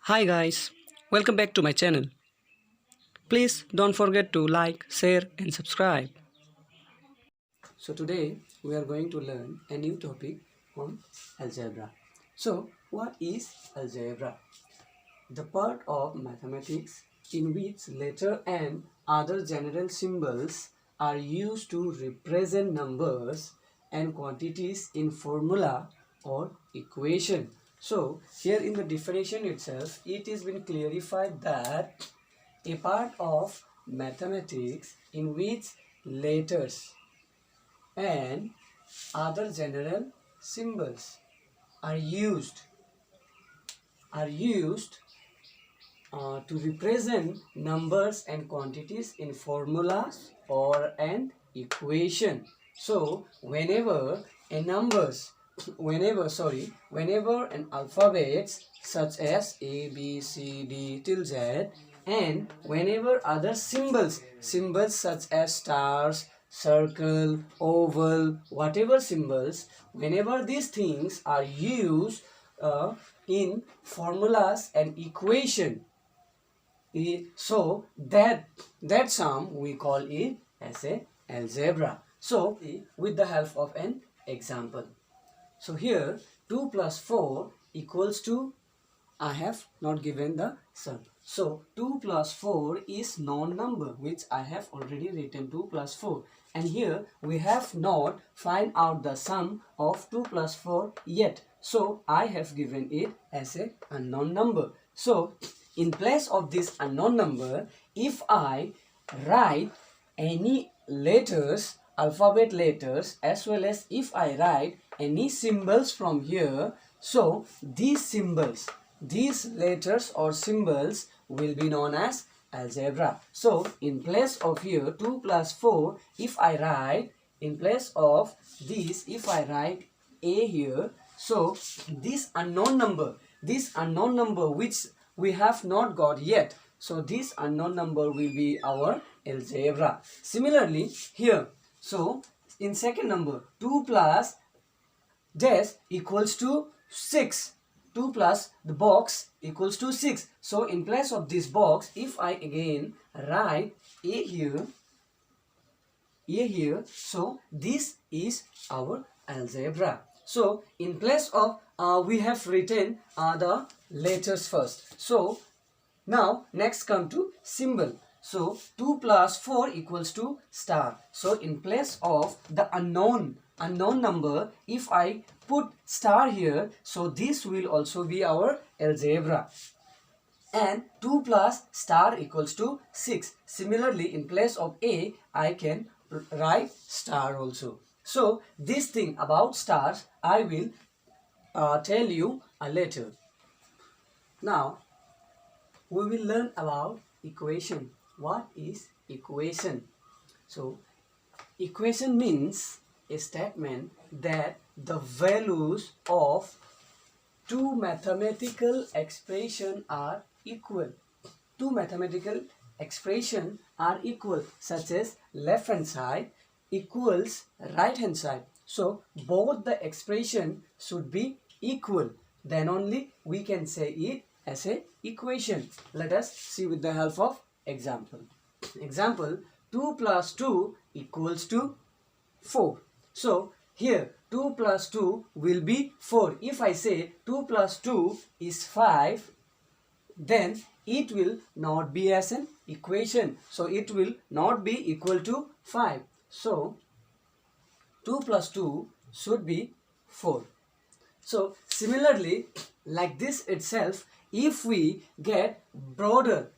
Hi guys, welcome back to my channel. Please don't forget to like, share and subscribe. So today we are going to learn a new topic on algebra. So what is algebra? The part of mathematics in which letter and other general symbols are used to represent numbers and quantities in formula or equation. So here in the definition itself, it has been clarified that a part of mathematics in which letters and other general symbols are used to represent numbers and quantities in formulas or an equation. So whenever a numbers whenever an alphabets such as A, B, C, D till Z, and whenever other symbols such as stars, circle, oval, whatever symbols, whenever these things are used in formulas and equation, so that sum we call it as a algebra. So with the help of an example, so here 2 plus 4 equals to, I have not given the sum. So 2 plus 4 is non-number which I have already written 2 plus 4, and here we have not find out the sum of 2 plus 4 yet. So I have given it as a unknown number. So in place of this unknown number, if I write any letters, alphabet letters, as well as if I write any symbols from here, so these letters or symbols will be known as algebra. So in place of here 2 plus 4, if I write, in place of this, if I write A here, so this unknown number which we have not got yet, so this unknown number will be our algebra. Similarly here, so in second number 2 plus dash equals to 6, 2 plus the box equals to 6. So in place of this box, if I again write A here, so this is our algebra. So in place of we have written the letters first. So now next come to symbol. So 2 plus 4 equals to star. So in place of the unknown number, if I put star here, so this will also be our algebra. And 2 plus star equals to 6. Similarly, in place of A, I can write star also. So this thing about stars, I will tell you later. Now we will learn about equation. What is equation? So equation means a statement that the values of two mathematical expressions are equal. Two mathematical expressions are equal, such as left hand side equals right hand side. So both the expression should be equal, then only we can say it as a equation. Let us see with the help of example. Example, 2 plus 2 equals to 4. So here 2 plus 2 will be 4. If I say 2 plus 2 is 5, then it will not be as an equation. So it will not be equal to 5. So 2 plus 2 should be 4. So similarly, like this itself, if we get broader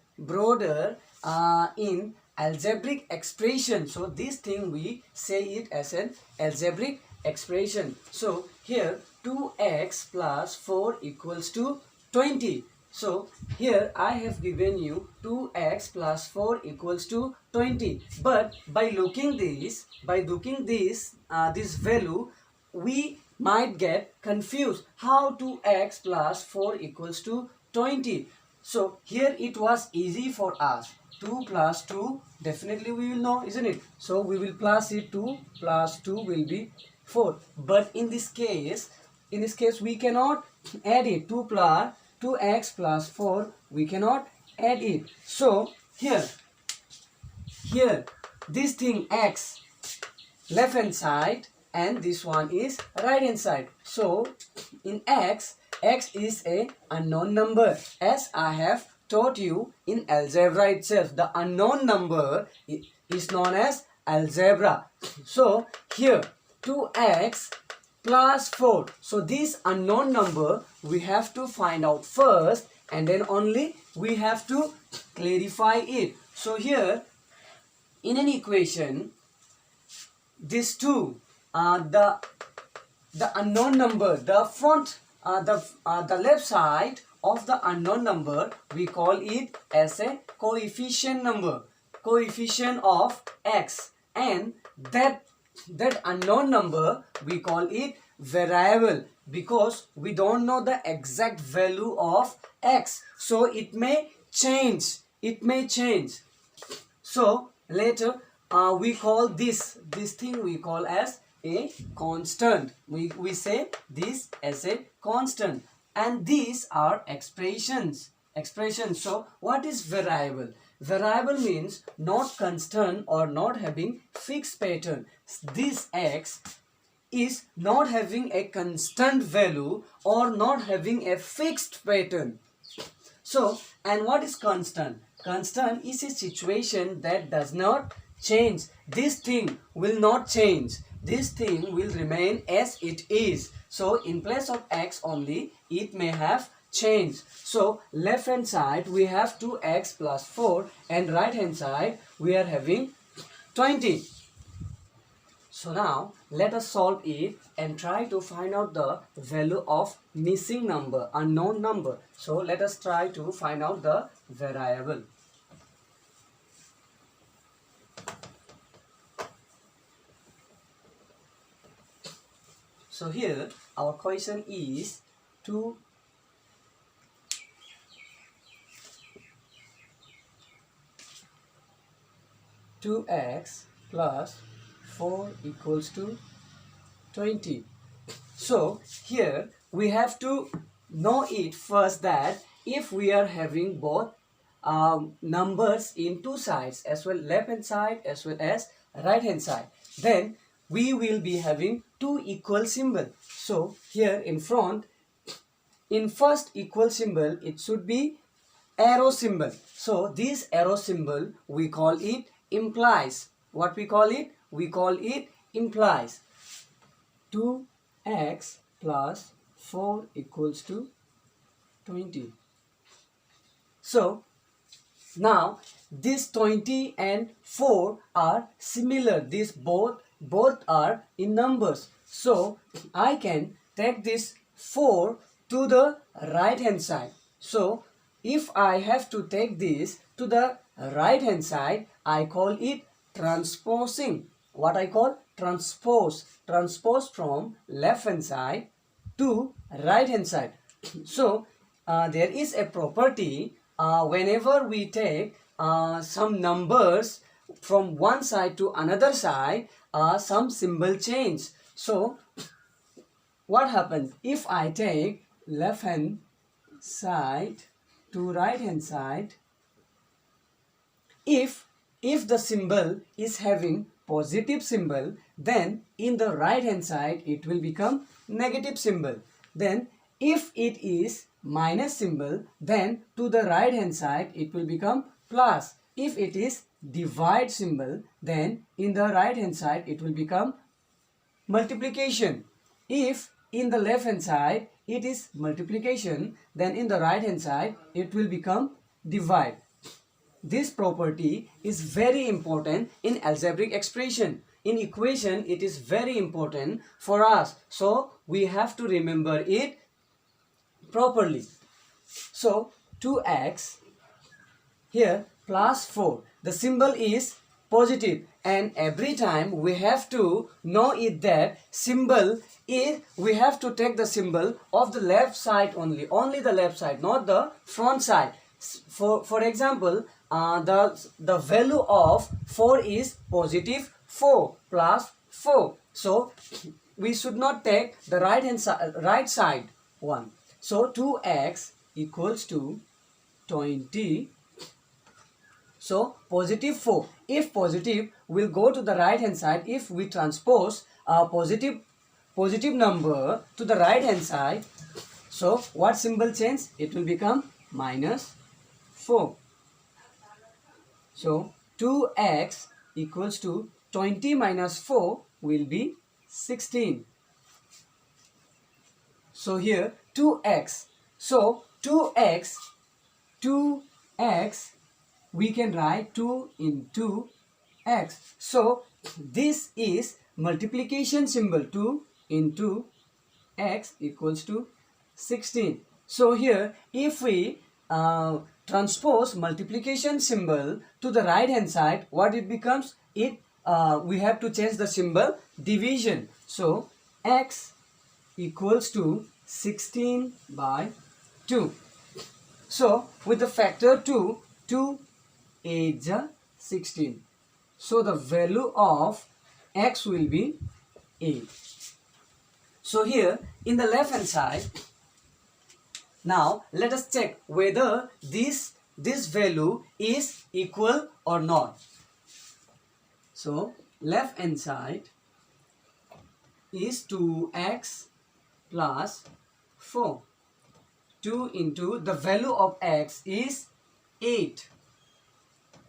in algebraic expression, so this thing we say it as an algebraic expression. So here 2x plus 4 equals to 20. So here I have given you 2x plus 4 equals to 20. But by looking this this value, we might get confused. How 2x plus 4 equals to 20? So here it was easy for us. 2 plus 2 definitely we will know, isn't it? So we will plus it. 2 plus 2 will be 4. But in this case we cannot add it. 2 plus 2x plus 4, we cannot add it. So here this thing x left hand side and this one is right hand side. So in x is a unknown number, as I have taught you in algebra itself. The unknown number is known as algebra. So here 2x plus 4. So this unknown number we have to find out first, and then only we have to clarify it. So here in an equation, these two, the unknown number, the front, the left side of the unknown number, we call it as a coefficient number, coefficient of x, and that unknown number we call it variable, because we don't know the exact value of x, so it may change. So later we call this thing we call as a constant. We say this as a constant, and these are expressions. So what is variable? Variable means not constant or not having fixed pattern. This x is not having a constant value or not having a fixed pattern. So, and what is constant? Constant is a situation that does not change. This thing will not change. This thing will remain as it is. So in place of x only, it may have changed. So left hand side we have 2x plus 4, and right hand side we are having 20. So now let us solve it and try to find out the value of missing number, unknown number. So let us try to find out the variable. So here our question is 2x plus 4 equals to 20. So here we have to know it first, that if we are having both numbers in two sides, as well left hand side as well as right hand side, then we will be having two equal symbol. So here in front, in first equal symbol, it should be arrow symbol. So this arrow symbol we call it implies. What we call it? We call it implies. 2x plus 4 equals to 20. So now this 20 and 4 are similar. These both are in numbers. So I can take this 4 to the right hand side. So if I have to take this to the right hand side, I call it transposing. What I call transpose. Transpose from left hand side to right hand side. So there is a property, whenever we take some numbers from one side to another side, some symbol change. So what happens if I take left hand side to right hand side? If the symbol is having positive symbol, then in the right hand side it will become negative symbol. Then if it is minus symbol, then to the right hand side it will become plus. If it is divide symbol, then in the right hand side it will become multiplication. If in the left hand side it is multiplication, then in the right hand side it will become divide. This property is very important in algebraic expression. In equation, it is very important for us. So we have to remember it properly. So 2x here plus 4. The symbol is positive, and every time we have to know it that symbol is, we have to take the symbol of the left side only the left side, not the front side. For example, the value of 4 is positive 4 plus 4. So we should not take the right side one. So 2x equals to 20. So positive 4. If positive will go to the right hand side. If we transpose a positive number to the right hand side, so what symbol change? It will become minus 4. So 2x equals to 20 minus 4 will be 16. So here 2x. So 2x we can write 2 into x. So this is multiplication symbol. 2 into x equals to 16. So here if we transpose multiplication symbol to the right hand side, what it becomes? We have to change the symbol division. So x equals to 16 by 2. So with the factor 2, 2 8 is 16. So the value of x will be 8. So here in the left hand side, now let us check whether this value is equal or not. So left hand side is 2x plus 4. 2 into the value of x is 8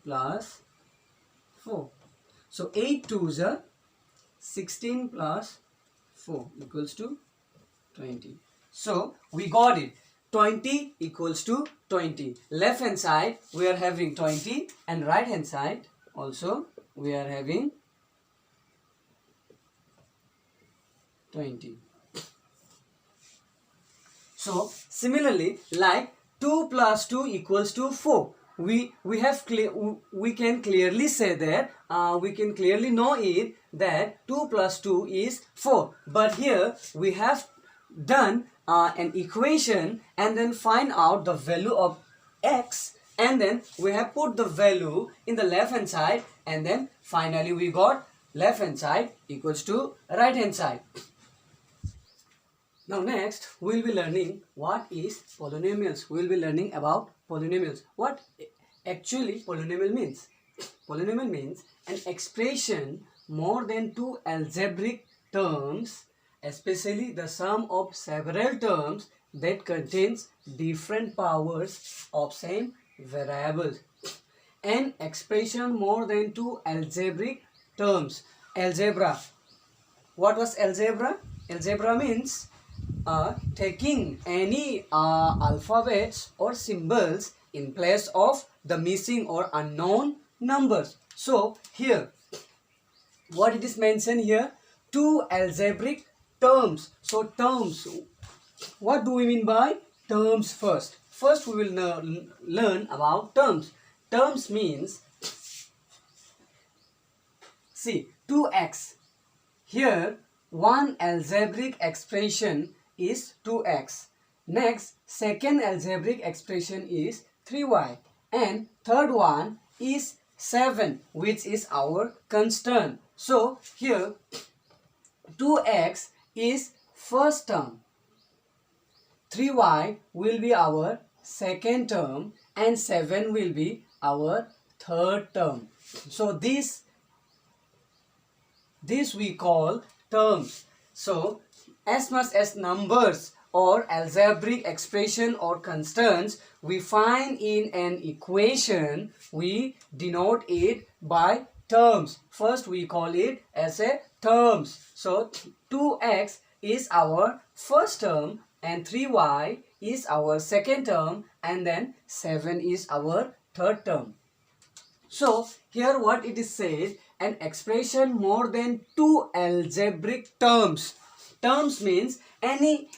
plus 4. So 8 2s are 16 plus 4 equals to 20. So we got it. 20 equals to 20. Left hand side we are having 20 and right hand side also we are having 20. So similarly, like 2 plus 2 equals to 4. We can clearly say that we can clearly know it that 2 plus 2 is 4. But here we have done an equation and then find out the value of x, and then we have put the value in the left hand side, and then finally we got left hand side equals to right hand side. Now next we will be learning what is polynomials. We will be learning about polynomials. What actually polynomial means? Polynomial means an expression more than two algebraic terms, especially the sum of several terms that contains different powers of same variables. An expression more than two algebraic terms. Algebra. What was algebra? Algebra means taking any alphabets or symbols in place of the missing or unknown numbers. So here what it is mentioned here, two algebraic terms. So terms, what do we mean by terms? First we will learn about terms. Terms means, see, 2x. Here one algebraic expression is 2x. Next, second algebraic expression is 3y. And third one is 7, which is our constant. So here 2x is first term, 3y will be our second term, and 7 will be our third term. So this we call terms. So as much as numbers or algebraic expression or constants we find in an equation, we denote it by terms. First we call it as a terms. So 2x is our first term and 3y is our second term, and then 7 is our third term. So here what it is said, an expression more than two algebraic terms. Terms means any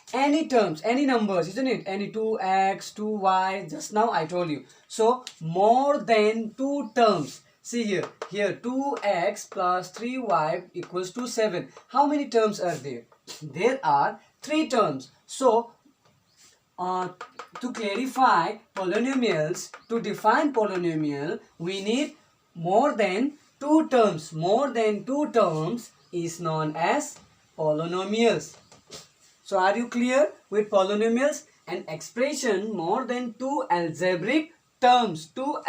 terms, any numbers, isn't it? Any 2x, 2y, just now I told you. So more than two terms. See here 2x plus 3y equals to 7. How many terms are there? There are 3 terms. So to clarify polynomials, to define polynomial, we need more than 2 terms. More than 2 terms is known as polynomials. So are you clear with polynomials? an expression more than two algebraic terms, two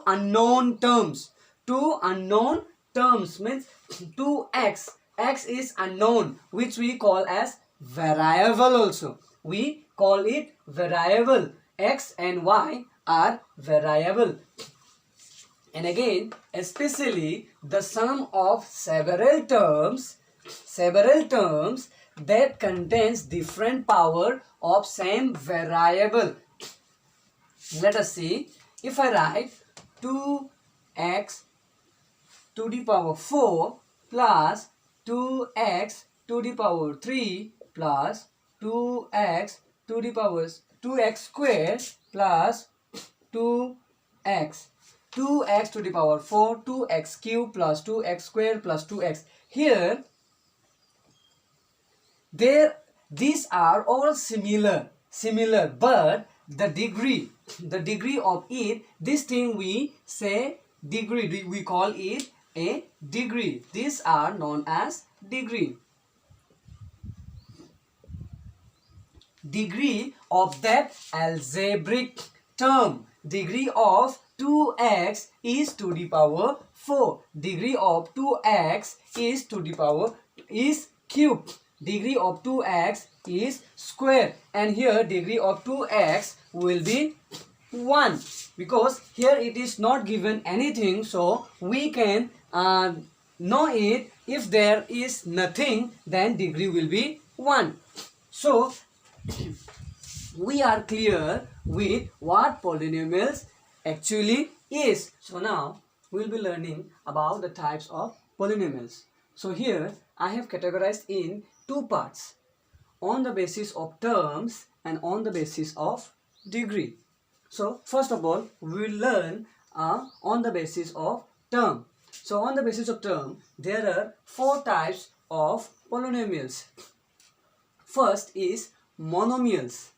unknown terms. Two unknown terms means 2x. X is unknown, which we call as variable also. We call it variable. X and y are variable. And again, especially the sum of several terms that contains different power of same variable. Let us see. If I write 2x to the power 4 plus 2x to the power 3 plus 2x to the power 2x squared plus 2x 2x to the power 4, 2x cube plus 2x squared plus 2x. Here, these are all similar, but the degree of it, this thing we say degree, we call it a degree. These are known as degree. Degree of that algebraic term. Degree of 2x is to the power 4. Degree of 2x is to the power is cube. Degree of 2x is square. And here degree of 2x will be 1. Because here it is not given anything. So we can know it. If there is nothing, then degree will be 1. So we are clear with what polynomials actually is. So now we will be learning about the types of polynomials. So here I have categorized in two parts, on the basis of terms and on the basis of degree. So first of all, we will learn on the basis of term. So on the basis of term, there are 4 types of polynomials. First is monomials.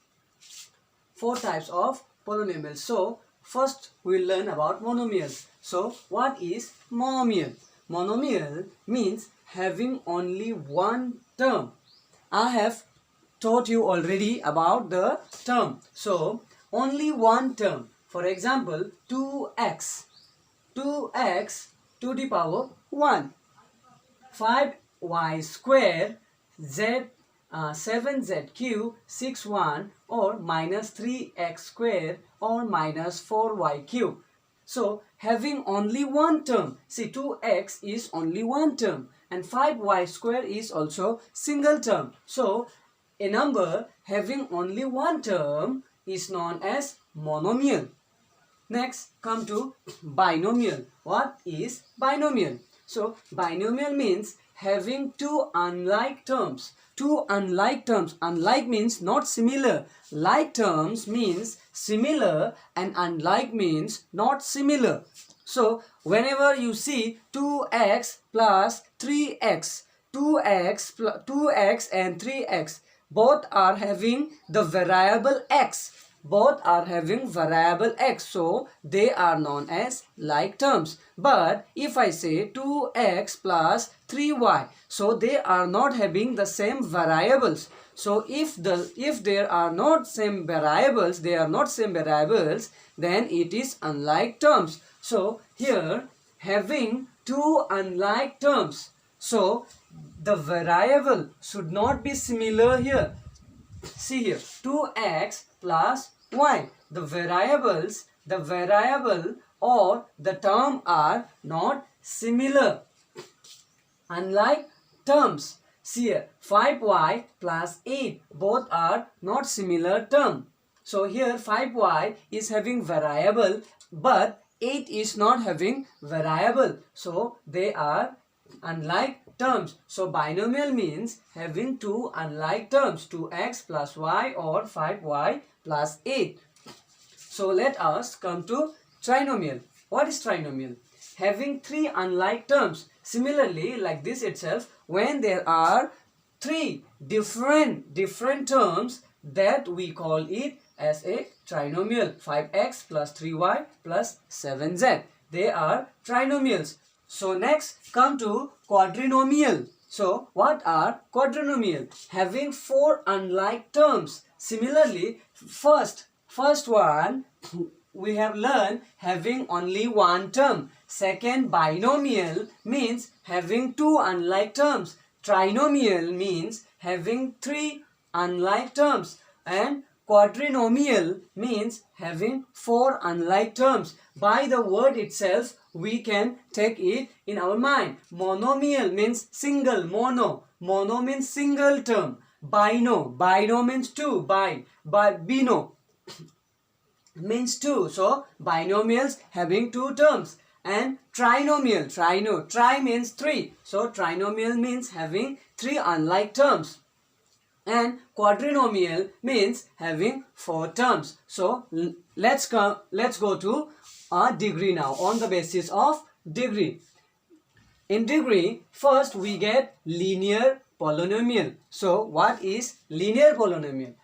4 types of polynomials. So first we will learn about monomials. So what is monomial? Monomial means having only one term. I have taught you already about the term. So only one term. For example, 2x to the power 1, 5y squared, z 7z cube, 6y, or minus 3x squared, or minus 4y cube. So having only one term. See, 2x is only one term and 5y square is also single term. So a number having only one term is known as monomial. Next, come to binomial. What is binomial? So binomial means having two unlike terms. Two unlike terms. Unlike means not similar. Like terms means similar and unlike means not similar. So whenever you see 2x plus 3x, 2x and 3x, both are having the variable x. Both are having variable x, so they are known as like terms. But if I say 2x plus 3y, so they are not having the same variables. So if there are not same variables, then it is unlike terms. So here having two unlike terms, so the variable should not be similar here. See here, 2x plus y. The variable or the term are not similar. Unlike terms. See here, 5y plus 8. Both are not similar term. So here 5y is having variable, but 8 is not having variable. So they are unlike terms. So binomial means having two unlike terms, 2x plus y or 5y plus 8. So let us come to trinomial. What is trinomial? Having three unlike terms. Similarly, like this itself, when there are three different terms, that we call it as a trinomial. 5x plus 3y plus 7z. They are trinomials. So next, come to quadrinomial. So what are quadrinomial? Having four unlike terms. Similarly, first one we have learned having only one term. Second, binomial means having two unlike terms. Trinomial means having three unlike terms. And quadrinomial means having four unlike terms. By the word itself, we can take it in our mind. Monomial means single, mono. Mono means single term. Bino means two. Bino means two. So binomials having two terms. And trinomial, tri means three. So trinomial means having three unlike terms. And quadrinomial means having four terms. So let's go to a degree now on the basis of degree. In degree, first we get linear polynomial. So what is linear polynomial?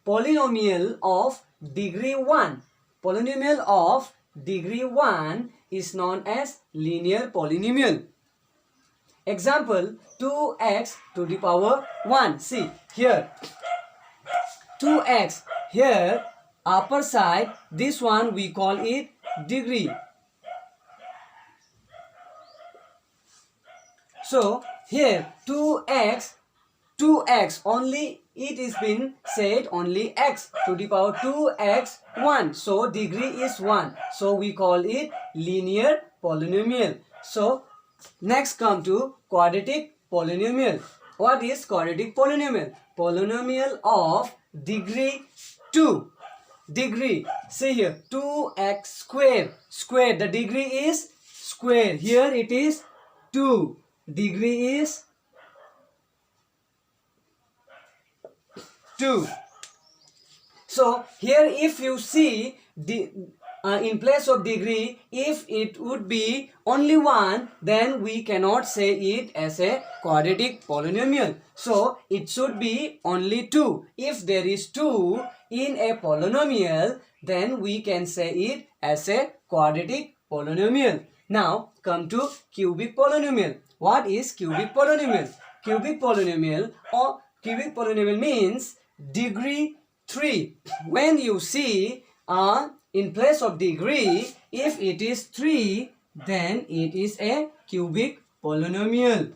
Polynomial of degree 1. Polynomial of degree 1 is known as linear polynomial. Example, 2x to the power 1. See here, 2x. Here, upper side, this one we call it degree. So here 2x only, it is been said only x to the power 2x 1. So degree is 1. So we call it linear polynomial. So next come to quadratic polynomial. What is quadratic polynomial? Polynomial of degree 2. Degree, see here, 2x square. The degree is square. Here it is 2. Degree is 2. So here if you see in place of degree, if it would be only 1, then we cannot say it as a quadratic polynomial. So it should be only 2. If there is 2 in a polynomial, then we can say it as a quadratic polynomial. Now come to cubic polynomial. What is cubic polynomial? Cubic polynomial means degree 3. When you see in place of degree, if it is 3, then it is a cubic polynomial.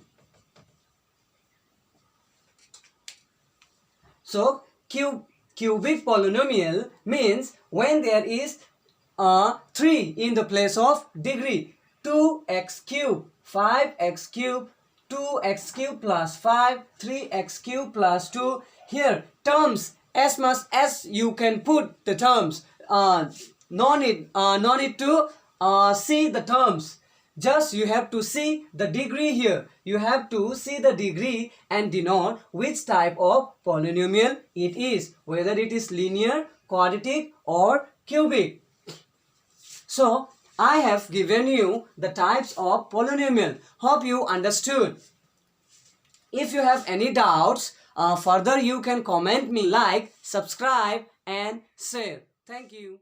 So cubic polynomial means when there is 3 in the place of degree. 2x cube, 5x cube, 2x cube plus 5, 3x cube plus 2. Here terms, as much as you can put the terms. No need to see the terms. Just you have to see the degree here. You have to see the degree and denote which type of polynomial it is, whether it is linear, quadratic or cubic. So I have given you the types of polynomial. Hope you understood. If you have any doubts, further you can comment me, like, subscribe and share. Thank you.